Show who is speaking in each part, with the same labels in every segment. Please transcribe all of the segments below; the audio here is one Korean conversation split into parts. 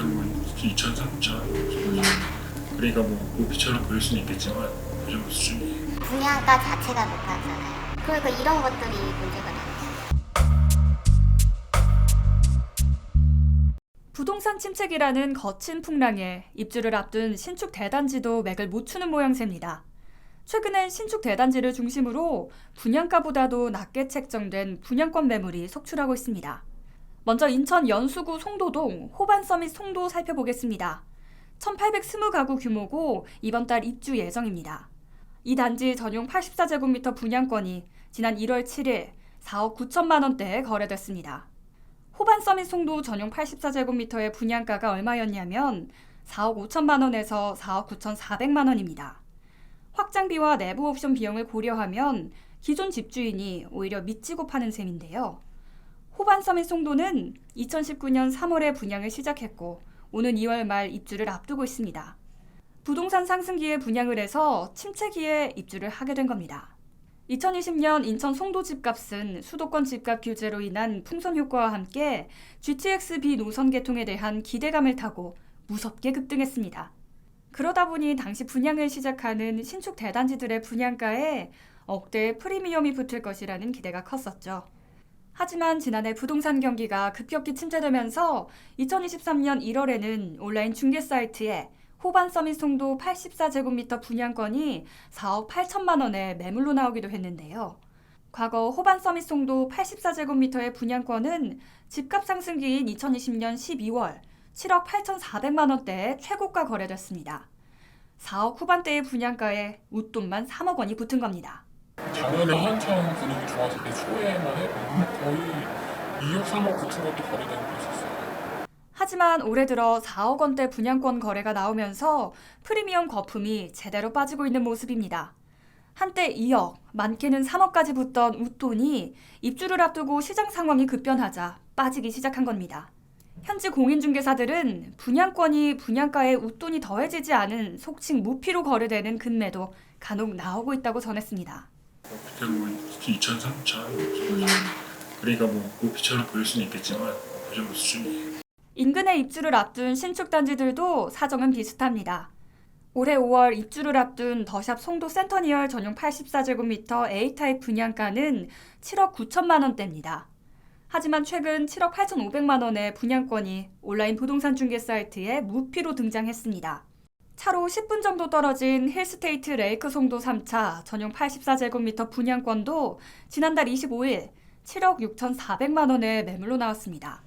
Speaker 1: 뭐 2천, 3천. 그러니까 뭐 오피처럼 보일 수는 있겠지만 그 정도 수준이에요.
Speaker 2: 분양가 자체가 높아잖아요. 그러니까 이런 것들이 문제가 되는 거예요.
Speaker 3: 부동산 침체기라는 거친 풍랑에 입주를 앞둔 신축 대단지도 맥을 못 추는 모양새입니다. 최근엔 신축 대단지를 중심으로 분양가보다도 낮게 책정된 분양권 매물이 속출하고 있습니다. 먼저 인천 연수구 송도동 호반서밋 송도 살펴보겠습니다. 1,820가구 규모고 이번 달 입주 예정입니다. 이 단지 전용 84제곱미터 분양권이 지난 1월 7일 4억 9천만 원대에 거래됐습니다. 호반서밋 송도 전용 84제곱미터의 분양가가 얼마였냐면 4억 5천만 원에서 4억 9천4백만 원입니다. 확장비와 내부 옵션 비용을 고려하면 기존 집주인이 오히려 미치고 파는 셈인데요. 호반서밋 송도는 2019년 3월에 분양을 시작했고 오는 2월 말 입주를 앞두고 있습니다. 부동산 상승기에 분양을 해서 침체기에 입주를 하게 된 겁니다. 2020년 인천 송도 집값은 수도권 집값 규제로 인한 풍선 효과와 함께 GTX-B 노선 개통에 대한 기대감을 타고 무섭게 급등했습니다. 그러다 보니 당시 분양을 시작하는 신축 대단지들의 분양가에 억대의 프리미엄이 붙을 것이라는 기대가 컸었죠. 하지만 지난해 부동산 경기가 급격히 침체되면서 2023년 1월에는 온라인 중개 사이트에 호반서밋 송도 84제곱미터 분양권이 4억 8천만 원에 매물로 나오기도 했는데요. 과거 호반서밋 송도 84제곱미터의 분양권은 집값 상승기인 2020년 12월 7억 8,400만 원대에 최고가 거래됐습니다. 4억 후반대의 분양가에 웃돈만 3억 원이 붙은 겁니다.
Speaker 4: 작년에 한창 분위기 좋았을 때 초에만 해도 거의 2억, 3억 붙은 것도 거래되는 거 있었어요.
Speaker 3: 하지만 올해 들어 4억 원대 분양권 거래가 나오면서 프리미엄 거품이 제대로 빠지고 있는 모습입니다. 한때 2억, 많게는 3억까지 붙던 웃돈이 입주를 앞두고 시장 상황이 급변하자 빠지기 시작한 겁니다. 현지 공인중개사들은 분양권이 분양가에 웃돈이 더해지지 않은 속칭 무피로 거래되는 금매도 간혹 나오고 있다고 전했습니다.
Speaker 1: 그때 뭐 2천, 3천. 그러니까 뭐 오피처럼 보일 수는 있겠지만 그 정도 수준이에요.
Speaker 3: 인근에 입주를 앞둔 신축 단지들도 사정은 비슷합니다. 올해 5월 입주를 앞둔 더샵 송도 센터니얼 전용 84제곱미터 A타입 분양가는 7억 9천만 원대입니다. 하지만 최근 7억 8,500만 원의 분양권이 온라인 부동산 중개 사이트에 무피로 등장했습니다. 차로 10분 정도 떨어진 힐스테이트 레이크 송도 3차 전용 84제곱미터 분양권도 지난달 25일 7억 6,400만 원의 매물로 나왔습니다.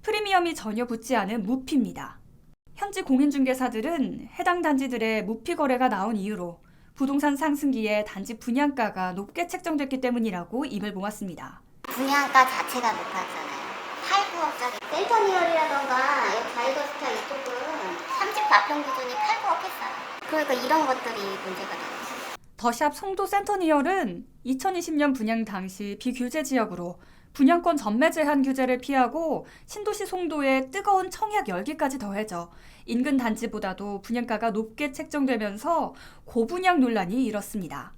Speaker 3: 프리미엄이 전혀 붙지 않은 무피입니다. 현지 공인중개사들은 해당 단지들의 무피 거래가 나온 이유로 부동산 상승기에 단지 분양가가 높게 책정됐기 때문이라고 입을 모았습니다.
Speaker 2: 분양가 자체가 높아잖아요. 8, 9억짜리 센터니얼이라던가 자이더스타 이쪽은 34평 기준이 8, 9억 했어요. 그러니까 이런 것들이 문제가 되는 거예요.
Speaker 3: 더샵 송도 센터니얼은 2020년 분양 당시 비규제 지역으로 분양권 전매 제한 규제를 피하고 신도시 송도에 뜨거운 청약 열기까지 더해져 인근 단지보다도 분양가가 높게 책정되면서 고분양 논란이 일었습니다.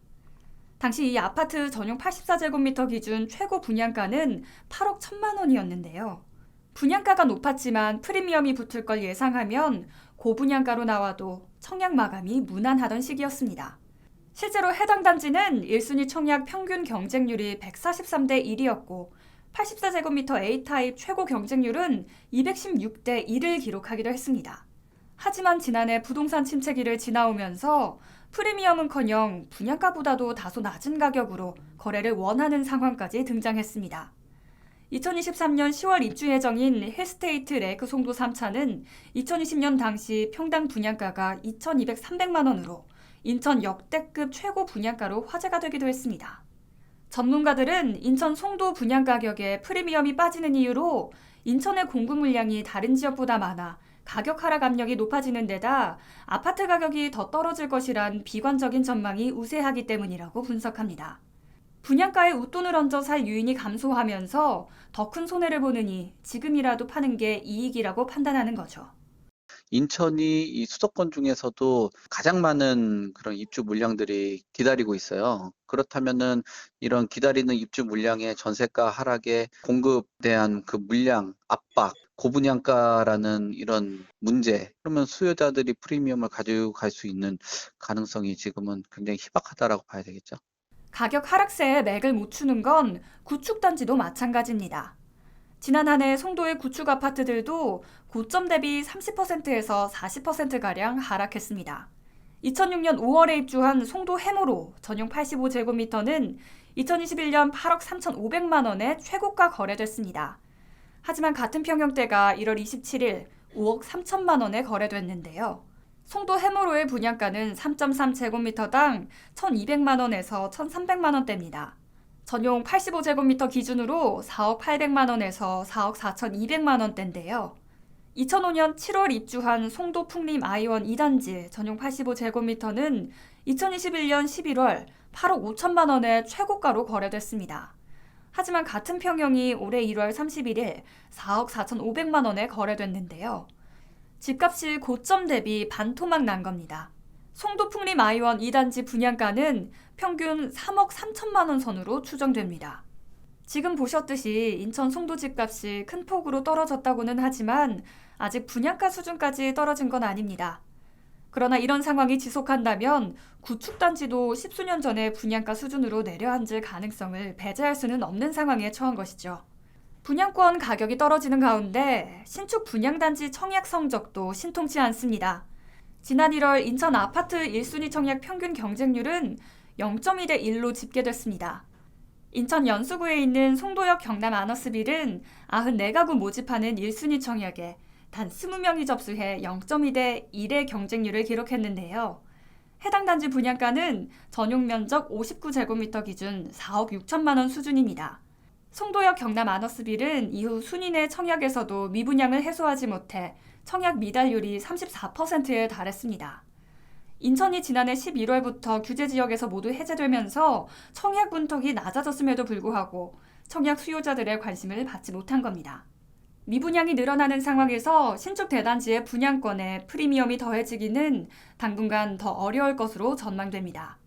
Speaker 3: 당시 이 아파트 전용 84제곱미터 기준 최고 분양가는 8억 1천만 원이었는데요. 분양가가 높았지만 프리미엄이 붙을 걸 예상하면 고분양가로 나와도 청약 마감이 무난하던 시기였습니다. 실제로 해당 단지는 1순위 청약 평균 경쟁률이 143대 1이었고 84제곱미터 A타입 최고 경쟁률은 216대 1을 기록하기도 했습니다. 하지만 지난해 부동산 침체기를 지나오면서 프리미엄은커녕 분양가보다도 다소 낮은 가격으로 거래를 원하는 상황까지 등장했습니다. 2023년 10월 입주 예정인 힐스테이트 레이크 송도 3차는 2020년 당시 평당 분양가가 2,200~300만 원으로 인천 역대급 최고 분양가로 화제가 되기도 했습니다. 전문가들은 인천 송도 분양 가격에 프리미엄이 빠지는 이유로 인천의 공급 물량이 다른 지역보다 많아 가격 하락 압력이 높아지는 데다 아파트 가격이 더 떨어질 것이란 비관적인 전망이 우세하기 때문이라고 분석합니다. 분양가에 웃돈을 얹어 살 유인이 감소하면서 더 큰 손해를 보느니 지금이라도 파는 게 이익이라고 판단하는 거죠.
Speaker 5: 인천이 이 수도권 중에서도 가장 많은 그런 입주 물량들이 기다리고 있어요. 그렇다면은 이런 기다리는 입주 물량의 전세가 하락에 공급에 대한 그 물량 압박, 고분양가라는 이런 문제, 그러면 수요자들이 프리미엄을 가지고 갈 수 있는 가능성이 지금은 굉장히 희박하다라고 봐야 되겠죠.
Speaker 3: 가격 하락세에 맥을 못 추는 건 구축단지도 마찬가지입니다. 지난 한 해 송도의 구축 아파트들도 고점 대비 30%에서 40%가량 하락했습니다. 2006년 5월에 입주한 송도 해무로 전용 85제곱미터는 2021년 8억 3,500만 원에 최고가 거래됐습니다. 하지만 같은 평형대가 1월 27일 5억 3천만 원에 거래됐는데요. 송도 해무로의 분양가는 3.3제곱미터당 1,200만 원에서 1,300만 원대입니다. 전용 85제곱미터 기준으로 4억 800만 원에서 4억 4,200만 원대인데요. 2005년 7월 입주한 송도 풍림 아이원 2단지 전용 85제곱미터는 2021년 11월 8억 5천만 원에 최고가로 거래됐습니다. 하지만 같은 평형이 올해 1월 31일 4억 4,500만 원에 거래됐는데요. 집값이 고점 대비 반토막 난 겁니다. 송도 풍림 아이원 2단지 분양가는 평균 3억 3천만 원 선으로 추정됩니다. 지금 보셨듯이 인천 송도 집값이 큰 폭으로 떨어졌다고는 하지만 아직 분양가 수준까지 떨어진 건 아닙니다. 그러나 이런 상황이 지속한다면 구축단지도 10수년 전에 분양가 수준으로 내려앉을 가능성을 배제할 수는 없는 상황에 처한 것이죠. 분양권 가격이 떨어지는 가운데 신축 분양단지 청약 성적도 신통치 않습니다. 지난 1월 인천 아파트 1순위 청약 평균 경쟁률은 0.2대 1로 집계됐습니다. 인천 연수구에 있는 송도역 경남 아너스빌은 94가구 모집하는 1순위 청약에 단 20명이 접수해 0.2대 1의 경쟁률을 기록했는데요. 해당 단지 분양가는 전용 면적 59제곱미터 기준 4억 6천만 원 수준입니다. 송도역 경남 아너스빌은 이후 순위 내 청약에서도 미분양을 해소하지 못해 청약 미달률이 34%에 달했습니다. 인천이 지난해 11월부터 규제 지역에서 모두 해제되면서 청약 문턱이 낮아졌음에도 불구하고 청약 수요자들의 관심을 받지 못한 겁니다. 미분양이 늘어나는 상황에서 신축 대단지의 분양권에 프리미엄이 더해지기는 당분간 더 어려울 것으로 전망됩니다.